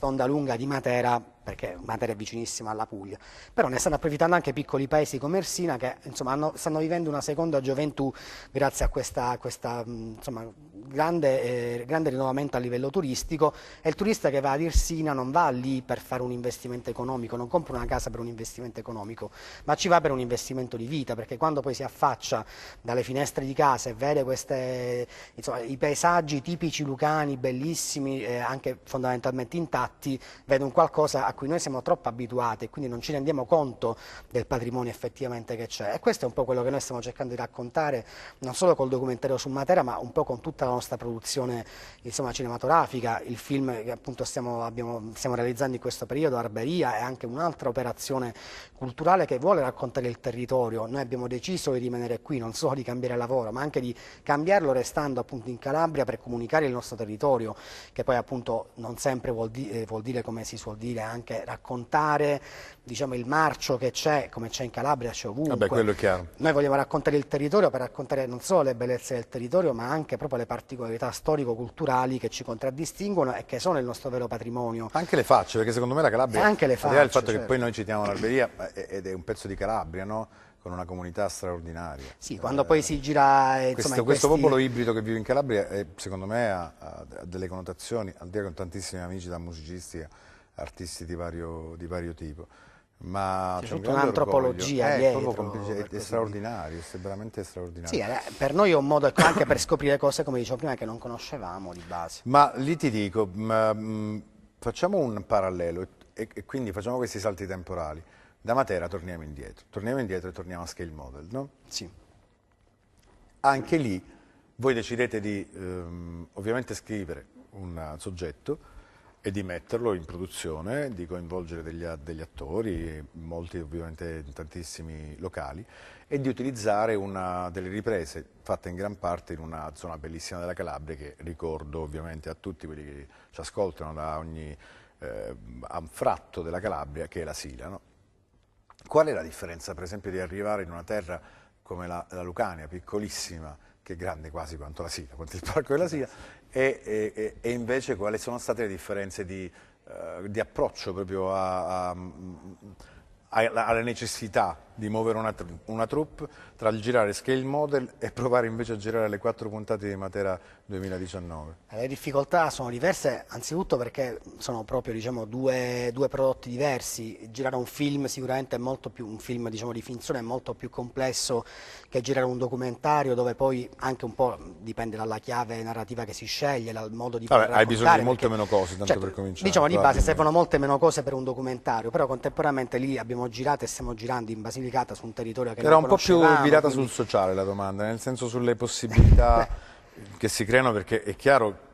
onda lunga di Matera, perché Matera è vicinissima alla Puglia, però ne stanno approfittando anche piccoli paesi come Irsina che insomma stanno vivendo una seconda gioventù grazie a questa insomma, grande rinnovamento a livello turistico, e il turista che va ad Irsina non va lì per fare un investimento economico, non compra una casa per un investimento economico, ma ci va per un investimento di vita, perché quando poi si affaccia dalle finestre di casa e vede i paesaggi tipici lucani, bellissimi, anche fondamentalmente intatti, vede un qualcosa a cui noi siamo troppo abituati e quindi non ci rendiamo conto del patrimonio effettivamente che c'è. E questo è un po' quello che noi stiamo cercando di raccontare, non solo col documentario su Matera, ma un po' con tutta la nostra produzione insomma, cinematografica. Il film che appunto stiamo realizzando in questo periodo, Arberia, è anche un'altra operazione culturale che vuole raccontare il territorio. Noi abbiamo deciso di rimanere qui, non solo di cambiare lavoro, ma anche di cambiarlo restando appunto in Calabria per comunicare il nostro territorio, che poi appunto non sempre vuol dire come si suol dire anche anche raccontare, diciamo, il marcio che c'è, come c'è in Calabria, c'è ovunque. Vabbè, quello è chiaro. Noi vogliamo raccontare il territorio per raccontare non solo le bellezze del territorio, ma anche proprio le particolarità storico-culturali che ci contraddistinguono e che sono il nostro vero patrimonio. Anche le facce, perché secondo me la Calabria, anche le al di là del facce, fatto che certo. poi noi citiamo l'Alberia ed è un pezzo di Calabria, no? Con una comunità straordinaria. Sì, quando poi si gira... Insomma, questo popolo ibrido che vive in Calabria, secondo me, ha delle connotazioni, al di là con tantissimi amici, da musicisti a artisti di vario tipo. Ma c'è tutta un'antropologia dietro. È straordinario, è veramente straordinario. Sì, per noi è un modo anche per scoprire cose, come dicevo prima, che non conoscevamo di base. Ma lì ti dico, facciamo un parallelo e quindi facciamo questi salti temporali. Da Matera torniamo indietro e torniamo a Scale Model, no? Sì. Anche lì voi decidete di ovviamente scrivere un soggetto e di metterlo in produzione, di coinvolgere degli attori, molti ovviamente tantissimi locali, e di utilizzare delle riprese fatte in gran parte in una zona bellissima della Calabria che ricordo ovviamente a tutti quelli che ci ascoltano da ogni anfratto della Calabria, che è la Sila, no? Qual è la differenza, per esempio, di arrivare in una terra come la Lucania, piccolissima, che è grande quasi quanto la Sila, quanto il parco della Sila, e invece quali sono state le differenze di approccio proprio alle necessità di muovere una troupe tra il girare Scale Model e provare invece a girare le 4 puntate di Matera 2019? Le difficoltà sono diverse, anzitutto perché sono proprio, diciamo, due prodotti diversi. Girare un film sicuramente è molto più, un film, diciamo, di finzione è molto più complesso che girare un documentario, dove poi anche un po' dipende dalla chiave narrativa che si sceglie, dal modo di raccontare. Hai bisogno di molte perché, meno cose, tanto certo, per cominciare. Diciamo di base servono molte meno cose per un documentario, però contemporaneamente lì abbiamo girato e stiamo girando in Basilicata su un territorio che era non un po' più virata sul sociale la domanda, nel senso sulle possibilità che si creano, perché è chiaro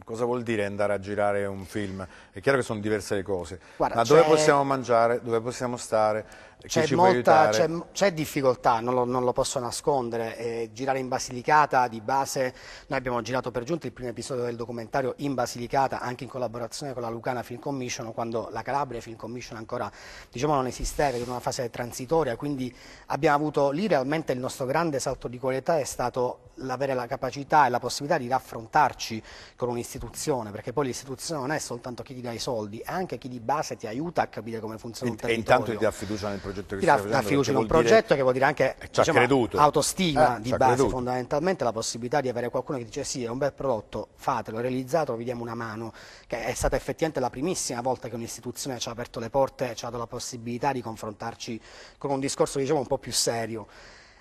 cosa vuol dire andare a girare un film, è chiaro che sono diverse le cose. Guarda, ma dove possiamo mangiare, dove possiamo stare, chi ci può aiutare? C'è difficoltà, non lo posso nascondere. Girare in Basilicata di base, noi abbiamo girato per giunta il primo episodio del documentario in Basilicata, anche in collaborazione con la Lucana Film Commission, quando la Calabria Film Commission ancora, diciamo, non esisteva, in una fase transitoria, quindi abbiamo avuto lì realmente il nostro grande salto di qualità è stato l'avere la capacità e la possibilità di raffrontarci con un'istituzione, perché poi l'istituzione non è soltanto chi ti dà i soldi, è anche chi di base ti aiuta a capire come funziona un territorio. E intanto ti dà fiducia nel progetto che ti dà fiducia in un progetto, che vuol dire anche, diciamo, autostima di base, fondamentalmente la possibilità di avere qualcuno che dice sì, è un bel prodotto, fatelo, realizzatelo, vi diamo una mano, che è stata effettivamente la primissima volta che un'istituzione ci ha aperto le porte, ci ha dato la possibilità di confrontarci con un discorso, diciamo, un po' più serio.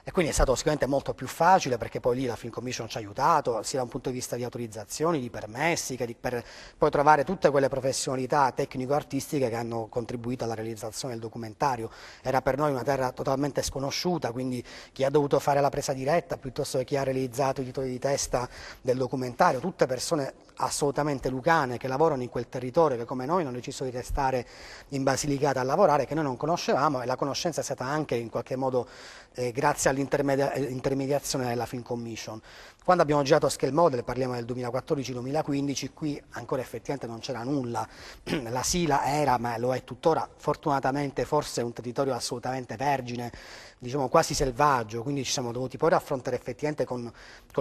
E quindi è stato sicuramente molto più facile, perché poi lì la Film Commission ci ha aiutato sia da un punto di vista di autorizzazioni, di permessi, che per poi trovare tutte quelle professionalità tecnico-artistiche che hanno contribuito alla realizzazione del documentario. Era per noi una terra totalmente sconosciuta, quindi chi ha dovuto fare la presa diretta piuttosto che chi ha realizzato i titoli di testa del documentario, tutte persone assolutamente lucane che lavorano in quel territorio, che come noi hanno deciso di restare in Basilicata a lavorare, che noi non conoscevamo, e la conoscenza è stata anche in qualche modo grazie all'intermediazione della Film Commission. Quando abbiamo girato Scale Model, parliamo del 2014-2015, qui ancora effettivamente non c'era nulla, la Sila era, ma lo è tuttora, fortunatamente forse un territorio assolutamente vergine, diciamo quasi selvaggio, quindi ci siamo dovuti poi raffrontare effettivamente con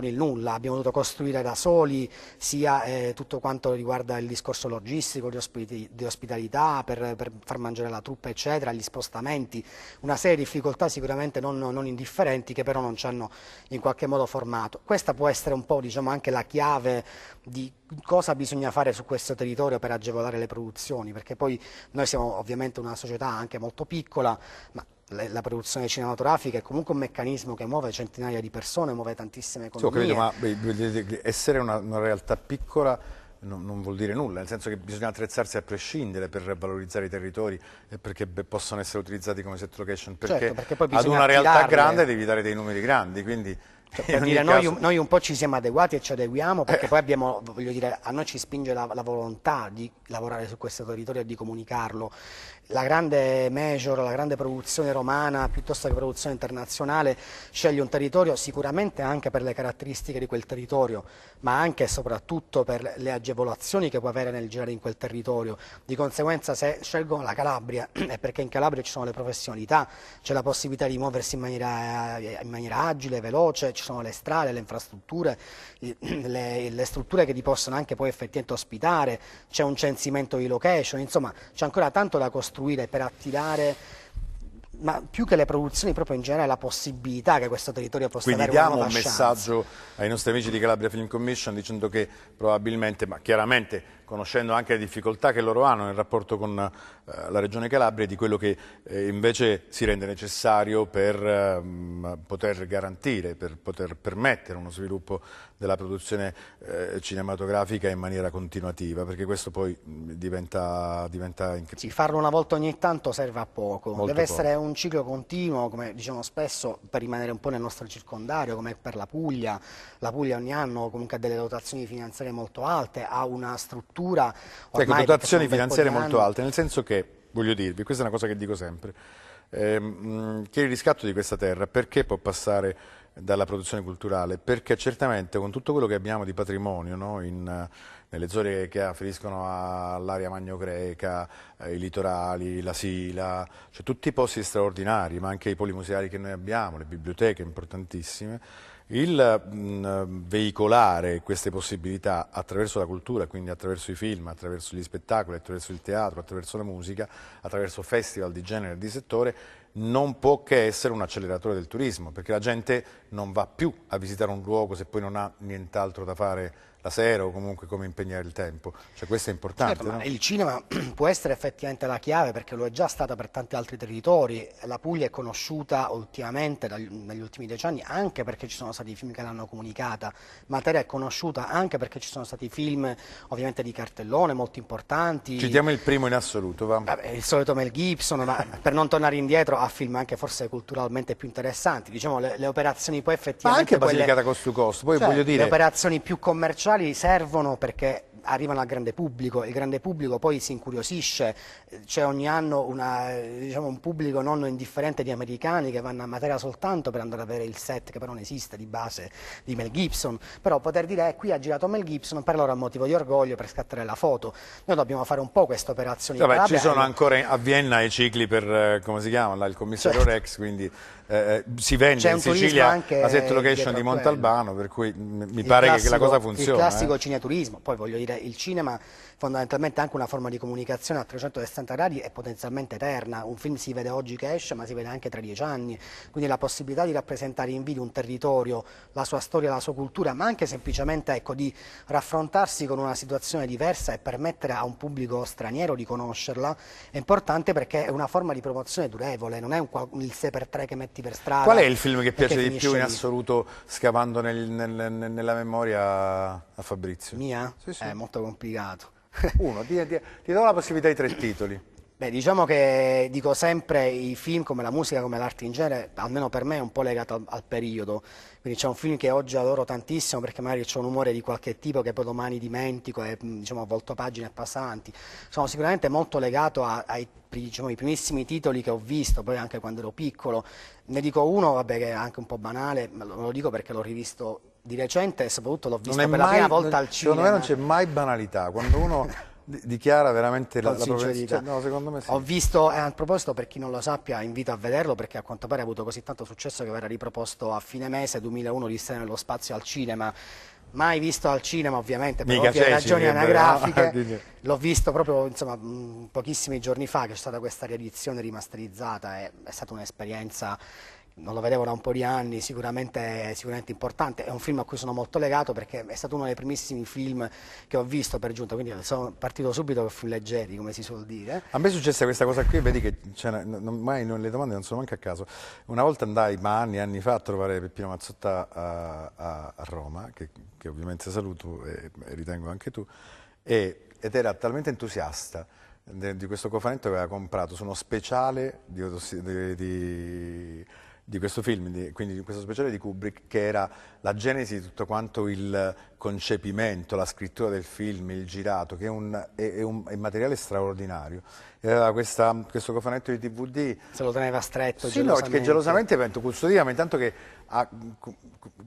il nulla, abbiamo dovuto costruire da soli sia tutto quanto riguarda il discorso logistico, di ospitalità, per far mangiare la truppa eccetera, gli spostamenti, una serie di difficoltà sicuramente non indifferenti, che però non ci hanno in qualche modo formato. Questa può essere un po', diciamo, anche la chiave di cosa bisogna fare su questo territorio per agevolare le produzioni, perché poi noi siamo ovviamente una società anche molto piccola, ma la produzione cinematografica è comunque un meccanismo che muove centinaia di persone, muove tantissime economie. Sì, ho capito, ma essere una realtà piccola non vuol dire nulla, nel senso che bisogna attrezzarsi a prescindere per valorizzare i territori e perché possono essere utilizzati come set location, perché poi ad una realtà grande devi dare dei numeri grandi, quindi... Per dire, noi un po' ci siamo adeguati e ci adeguiamo, perché poi abbiamo, voglio dire, a noi ci spinge la volontà di lavorare su questo territorio e di comunicarlo. la grande major, la grande produzione romana piuttosto che produzione internazionale sceglie un territorio sicuramente anche per le caratteristiche di quel territorio, ma anche e soprattutto per le agevolazioni che può avere nel girare in quel territorio. Di conseguenza, se scelgono la Calabria è perché in Calabria ci sono le professionalità, c'è la possibilità di muoversi in maniera agile, veloce, ci sono le strade, le infrastrutture, le strutture che ti possono anche poi effettivamente ospitare, c'è un censimento di location, insomma c'è ancora tanto da costruire per attirare, ma più che le produzioni proprio in generale la possibilità che questo territorio possa Quindi avere una diamo nuova un messaggio ai nostri amici di Calabria Film Commission dicendo che probabilmente, ma chiaramente conoscendo anche le difficoltà che loro hanno nel rapporto con la Regione Calabria, di quello che invece si rende necessario per poter garantire, per poter permettere uno sviluppo della produzione cinematografica in maniera continuativa, perché questo poi diventa sì, farlo una volta ogni tanto serve a poco, deve poco. essere un ciclo continuo, come diciamo spesso, per rimanere un po' nel nostro circondario, come per la Puglia ogni anno comunque ha delle dotazioni finanziarie molto alte, ha una struttura ecco, dotazioni finanziarie molto alte, nel senso che, voglio dirvi, questa è una cosa che dico sempre, che il riscatto di questa terra perché può passare dalla produzione culturale? Perché certamente con tutto quello che abbiamo di patrimonio, no? Nelle zone che afferiscono all'area magnogreca, i litorali, la Sila, cioè tutti i posti straordinari, ma anche i polimuseali che noi abbiamo, le biblioteche importantissime, il veicolare queste possibilità attraverso la cultura, quindi attraverso i film, attraverso gli spettacoli, attraverso il teatro, attraverso la musica, attraverso festival di genere e di settore, non può che essere un acceleratore del turismo, perché la gente non va più a visitare un luogo se poi non ha nient'altro da fare la sera o comunque come impegnare il tempo. Cioè questo è importante. Certo, no? ma il cinema può essere effettivamente la chiave, perché lo è già stata per tanti altri territori. La Puglia è conosciuta ultimamente, negli ultimi 10 anni, anche perché ci sono stati film che l'hanno comunicata. Matera è conosciuta anche perché ci sono stati film ovviamente di cartellone molto importanti. Citiamo il primo in assoluto, va. Vabbè, il solito Mel Gibson, ma per non tornare indietro a film anche forse culturalmente più interessanti, diciamo le operazioni poi effettivamente... Ma anche Basilicata Cost to Cost, poi cioè, voglio dire... Le operazioni più commerciali servono perché arrivano al grande pubblico, il grande pubblico poi si incuriosisce, c'è ogni anno un pubblico non indifferente di americani che vanno a Matera soltanto per andare a vedere il set, che però non esiste di base, di Mel Gibson, però poter dire qui ha girato Mel Gibson per loro è un motivo di orgoglio, per scattare la foto. Noi dobbiamo fare un po' queste operazioni. Vabbè, ci sono ancora a Vienna i cicli per, come si chiama, là, il commissario Rex, quindi si vende in Sicilia la set location di Montalbano, per cui mi pare che la cosa funzioni. Il classico cineturismo, poi voglio dire, il cinema fondamentalmente è anche una forma di comunicazione a 360 gradi e potenzialmente eterna. Un film si vede oggi che esce, ma si vede anche tra 10 anni, quindi la possibilità di rappresentare in video un territorio, la sua storia, la sua cultura, ma anche semplicemente ecco, di raffrontarsi con una situazione diversa e permettere a un pubblico straniero di conoscerla, è importante perché è una forma di promozione durevole, non è il 6x3 che metti per strada. Qual è il film che piace di più in assoluto, scavando nella memoria a Fabrizio? Mia? Sì, sì. È molto complicato. Uno, ti do la possibilità di 3 titoli. Beh, diciamo che dico sempre i film come la musica, come l'arte in genere, almeno per me è un po' legato al periodo. Quindi c'è un film che oggi adoro tantissimo perché magari c'è un umore di qualche tipo che poi domani dimentico e diciamo volto pagina e passa avanti. Sono sicuramente molto legato ai primissimi titoli che ho visto, poi anche quando ero piccolo. Ne dico uno, vabbè, che è anche un po' banale, ma lo dico perché l'ho rivisto di recente e soprattutto l'ho visto per la prima volta al cinema. Secondo me non c'è mai banalità, quando uno dichiara veramente la sincerità. No, secondo me sì. Ho visto, a proposito, per chi non lo sappia, invito a vederlo perché a quanto pare ha avuto così tanto successo che verrà riproposto a fine mese 2001 di Stare nello spazio al cinema. Mai visto al cinema ovviamente per ovvie ragioni anagrafiche, l'ho visto proprio insomma pochissimi giorni fa che c'è stata questa riedizione rimasterizzata e è stata un'esperienza, non lo vedevo da un po' di anni, sicuramente importante. È un film a cui sono molto legato perché è stato uno dei primissimi film che ho visto per giunta, quindi sono partito subito con film leggeri, come si suol dire. A me è successa questa cosa qui, vedi che le domande non sono manco a caso. Una volta andai, ma anni fa, a trovare Peppino Mazzotta a Roma, che ovviamente saluto e ritengo anche tu, ed era talmente entusiasta di questo cofanetto che aveva comprato su uno speciale di di questo film, quindi di questo speciale di Kubrick, che era la genesi di tutto quanto il concepimento, la scrittura del film, il girato, che è un materiale straordinario. Era questo cofanetto di DVD. Se lo teneva stretto, sì, no, che gelosamente custodiva, ma intanto che ha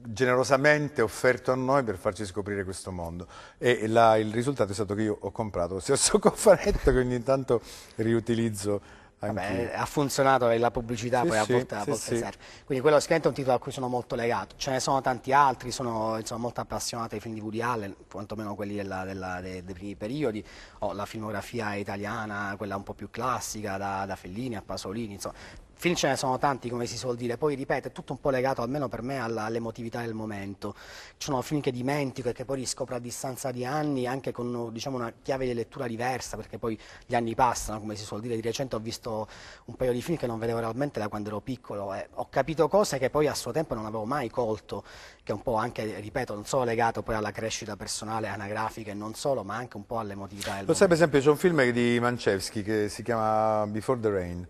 generosamente offerto a noi per farci scoprire questo mondo. E il risultato è stato che io ho comprato lo stesso cofanetto che ogni tanto riutilizzo. Vabbè, ha funzionato la pubblicità, sì, poi a volte serve. Quindi quello sicuramente è un titolo a cui sono molto legato. Ce ne sono tanti altri, sono insomma, molto appassionato ai film di Woody Allen, quantomeno quelli dei primi periodi, o la filmografia italiana, quella un po' più classica, da Fellini a Pasolini, insomma. Film ce ne sono tanti, come si suol dire, poi ripeto, è tutto un po' legato, almeno per me, all'emotività del momento. Ci sono film che dimentico e che poi riscopro a distanza di anni, anche con diciamo, una chiave di lettura diversa, perché poi gli anni passano, come si suol dire. Di recente ho visto un paio di film che non vedevo realmente da quando ero piccolo e ho capito cose che poi a suo tempo non avevo mai colto, che è un po' anche, ripeto, non solo legato poi alla crescita personale, anagrafica e non solo, ma anche un po' all'emotività del momento. Lo sai, per esempio, c'è un film di Manchevski che si chiama Before the Rain,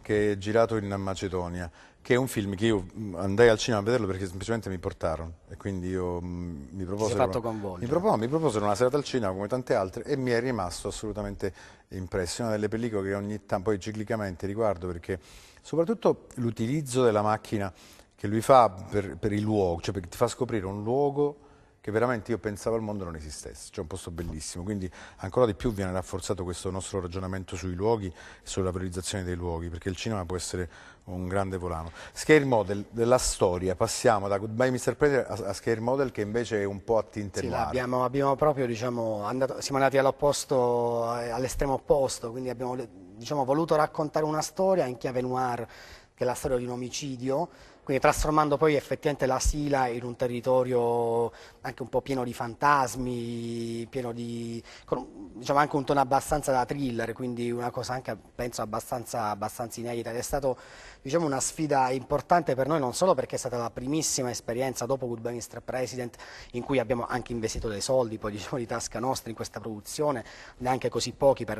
che è girato in Macedonia, che è un film che io andai al cinema a vederlo perché semplicemente mi portarono e quindi io mi proposero una serata al cinema come tante altre e mi è rimasto assolutamente impresso. Una delle pellicole che ogni tanto poi ciclicamente riguardo, perché soprattutto l'utilizzo della macchina che lui fa per il luogo, cioè ti fa scoprire un luogo che veramente io pensavo al mondo non esistesse, cioè un posto bellissimo, quindi ancora di più viene rafforzato questo nostro ragionamento sui luoghi e sulla valorizzazione dei luoghi, perché il cinema può essere un grande volano. Scare Model, della storia, passiamo da Goodbye Mr. Predator a Scare Model, che invece è un po' a tinte noire. Abbiamo proprio, diciamo, siamo andati all'opposto, all'estremo opposto, quindi abbiamo diciamo, voluto raccontare una storia in chiave noir, che è la storia di un omicidio, quindi trasformando poi effettivamente la Sila in un territorio anche un po' pieno di fantasmi, con diciamo anche un tono abbastanza da thriller, quindi una cosa anche penso abbastanza inedita, ed è stato diciamo una sfida importante per noi, non solo perché è stata la primissima esperienza dopo Goodbye Mr. President in cui abbiamo anche investito dei soldi poi diciamo di tasca nostra in questa produzione, neanche così pochi per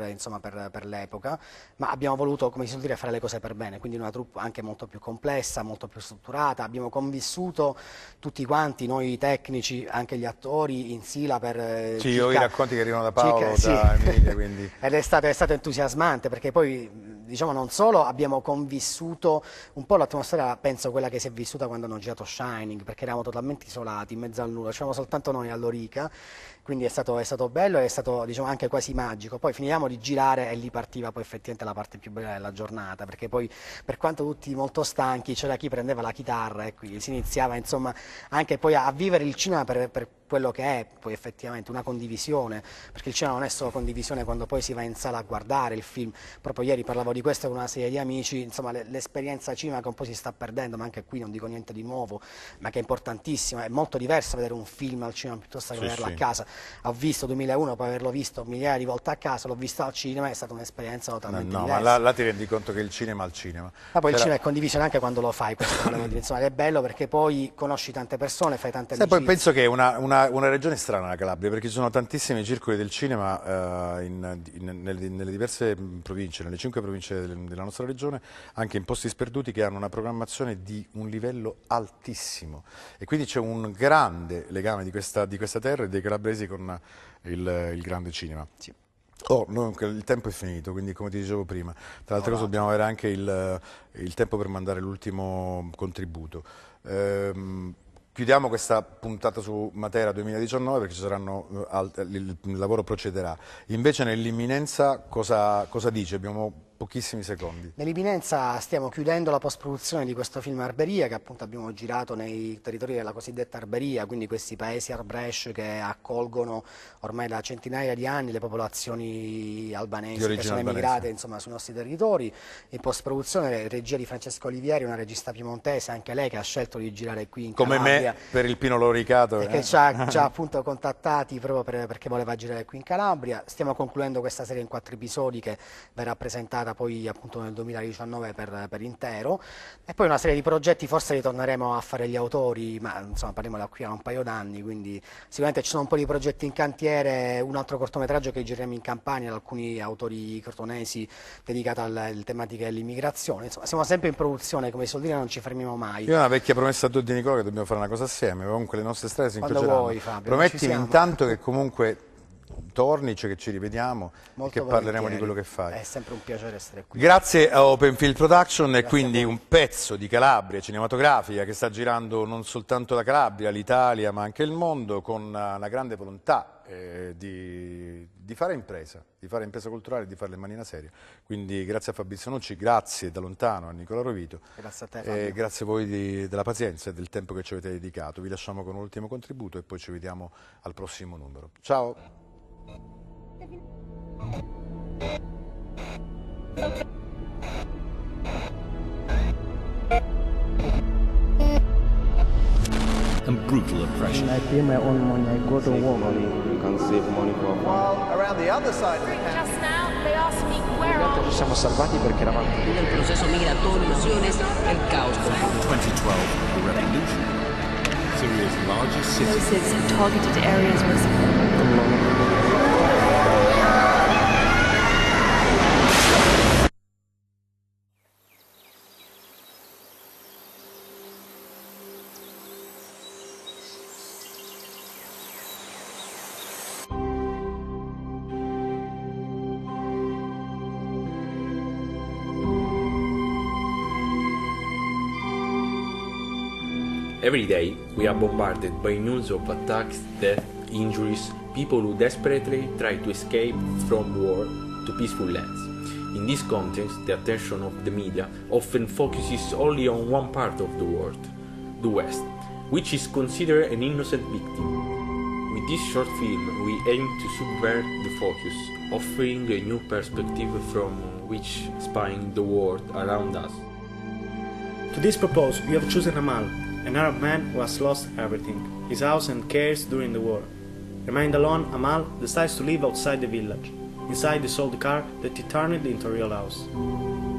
l'epoca, ma abbiamo voluto, come si suol dire, fare le cose per bene, quindi una troupe anche molto più complessa, molto più strutturata. Abbiamo convissuto tutti quanti, noi tecnici, anche gli attori in Sila per sì, io i racconti che arrivano da Paolo, da Emilia, quindi ed è stato entusiasmante, perché poi diciamo non solo abbiamo convissuto un po' l'atmosfera, penso quella che si è vissuta quando hanno girato Shining, perché eravamo totalmente isolati in mezzo al nulla, c'eravamo soltanto noi a Lorica, quindi è stato bello e è stato diciamo anche quasi magico. Poi finiamo di girare e lì partiva poi effettivamente la parte più bella della giornata, perché poi per quanto tutti molto stanchi c'era chi prendeva la chitarra e qui si iniziava insomma anche poi a vivere il cinema per quello che è poi effettivamente una condivisione, perché il cinema non è solo condivisione quando poi si va in sala a guardare il film. Proprio ieri parlavo di questo con una serie di amici, insomma l'esperienza cinema che un po' si sta perdendo, ma anche qui non dico niente di nuovo, ma che è importantissima, è molto diverso vedere un film al cinema piuttosto che vederlo a casa. Ho visto 2001, poi averlo visto migliaia di volte a casa, l'ho visto al cinema, è stata un'esperienza totalmente diversa. Ma là ti rendi conto che il cinema al cinema. Ma poi il cinema è condivisione anche quando lo fai, questo volevo dire, insomma è bello perché poi conosci tante persone, fai tante amicizie. Poi penso che è una regione strana la Calabria, perché ci sono tantissimi circoli del cinema nelle diverse province, nelle 5 province della nostra regione, anche in posti sperduti, che hanno una programmazione di un livello altissimo, e quindi c'è un grande legame di questa terra e dei calabresi con il grande cinema. Sì. Il tempo è finito, quindi come ti dicevo prima, tra le altre cose dobbiamo avere anche il tempo per mandare l'ultimo contributo. Chiudiamo questa puntata su Matera 2019 perché ci saranno, il lavoro procederà. Invece nell'imminenza cosa dice? Abbiamo pochissimi secondi. Nell'imminenza stiamo chiudendo la post-produzione di questo film Arberia, che appunto abbiamo girato nei territori della cosiddetta Arberia, quindi questi paesi arbresci che accolgono ormai da centinaia di anni le popolazioni albanesi che sono emigrate insomma, sui nostri territori. In post-produzione regia di Francesco Olivieri, una regista piemontese, anche lei che ha scelto di girare qui in Calabria. Come me per il Pino Loricato. E che ci ha appunto contattati proprio perché voleva girare qui in Calabria. Stiamo concludendo questa serie in 4 episodi che verrà presentata terminata poi appunto nel 2019 per intero, e poi una serie di progetti, forse ritorneremo a fare gli autori, ma insomma parliamo da qui a un paio d'anni, quindi sicuramente ci sono un po' di progetti in cantiere, un altro cortometraggio che gireremo in Campania da alcuni autori crotonesi dedicato alle tematiche dell'immigrazione. Insomma, siamo sempre in produzione, come si suol dire, non ci fermiamo mai. Io ho una vecchia promessa a Dodi Nicola che dobbiamo fare una cosa assieme, comunque le nostre strade si incroceranno. Quando vuoi, Fabio, promettimi intanto che comunque torni, cioè che ci rivediamo e che parleremo di quello che fai. È sempre un piacere essere qui. Grazie a Open Field Production, e quindi un pezzo di Calabria cinematografica che sta girando non soltanto la Calabria, l'Italia, ma anche il mondo, con una grande volontà di fare impresa culturale, di farla in maniera seria. Quindi grazie a Fabrizio Nucci, grazie da lontano a Nicola Rovito. Grazie a te, Fabio. Grazie a voi della pazienza e del tempo che ci avete dedicato. Vi lasciamo con un ultimo contributo e poi ci vediamo al prossimo numero. Ciao! And brutal oppression. I pay my own money, I go to work. You can save money for While around the other side of the Just now they asked me where are Ci siamo salvati perché eravamo nel proceso migratorio, el caos. 2012, the revolution. Syria's largest city. Explosives in targeted areas was Every day, we are bombarded by news of attacks, death, injuries, people who desperately try to escape from war to peaceful lands. In this context, the attention of the media often focuses only on one part of the world, the West, which is considered an innocent victim. With this short film, we aim to subvert the focus, offering a new perspective from which spying the world around us. To this purpose, we have chosen Amal, an Arab man who has lost everything, his house and cares during the war. Remained alone, Amal decides to live outside the village, inside the sold car that he turned into a real house.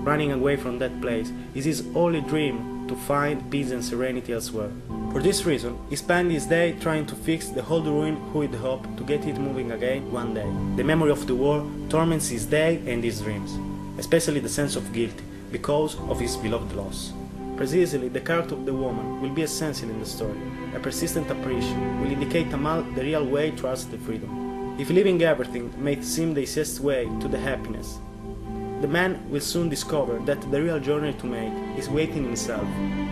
Running away from that place is his only dream, to find peace and serenity elsewhere. For this reason, he spent his day trying to fix the old ruin with the hope to get it moving again one day. The memory of the war torments his day and his dreams, especially the sense of guilt because of his beloved loss. Precisely, the character of the woman will be essential in the story. A persistent apparition will indicate Amal the real way towards the freedom. If leaving everything may seem the easiest way to the happiness, the man will soon discover that the real journey to make is waiting himself.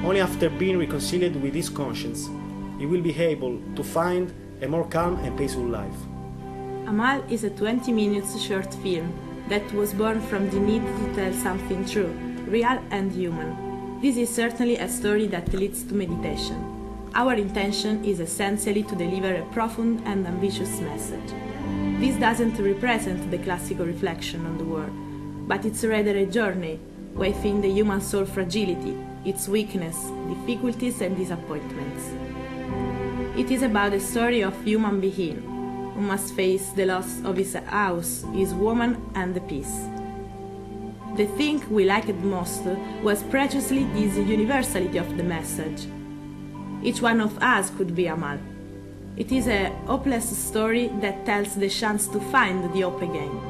Only after being reconciled with his conscience, he will be able to find a more calm and peaceful life. Amal is a 20 minutes short film that was born from the need to tell something true, real and human. This is certainly a story that leads to meditation. Our intention is essentially to deliver a profound and ambitious message. This doesn't represent the classical reflection on the world, but it's rather a journey within the human soul fragility, its weakness, difficulties and disappointments. It is about a story of human being who must face the loss of his house, his woman and the peace. The thing we liked most was preciously this universality of the message. Each one of us could be Amal. It is a hopeless story that tells the chance to find the hope again.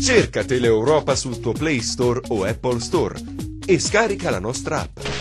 Cerca Teleeuropa sul tuo Play Store o Apple Store e scarica la nostra app.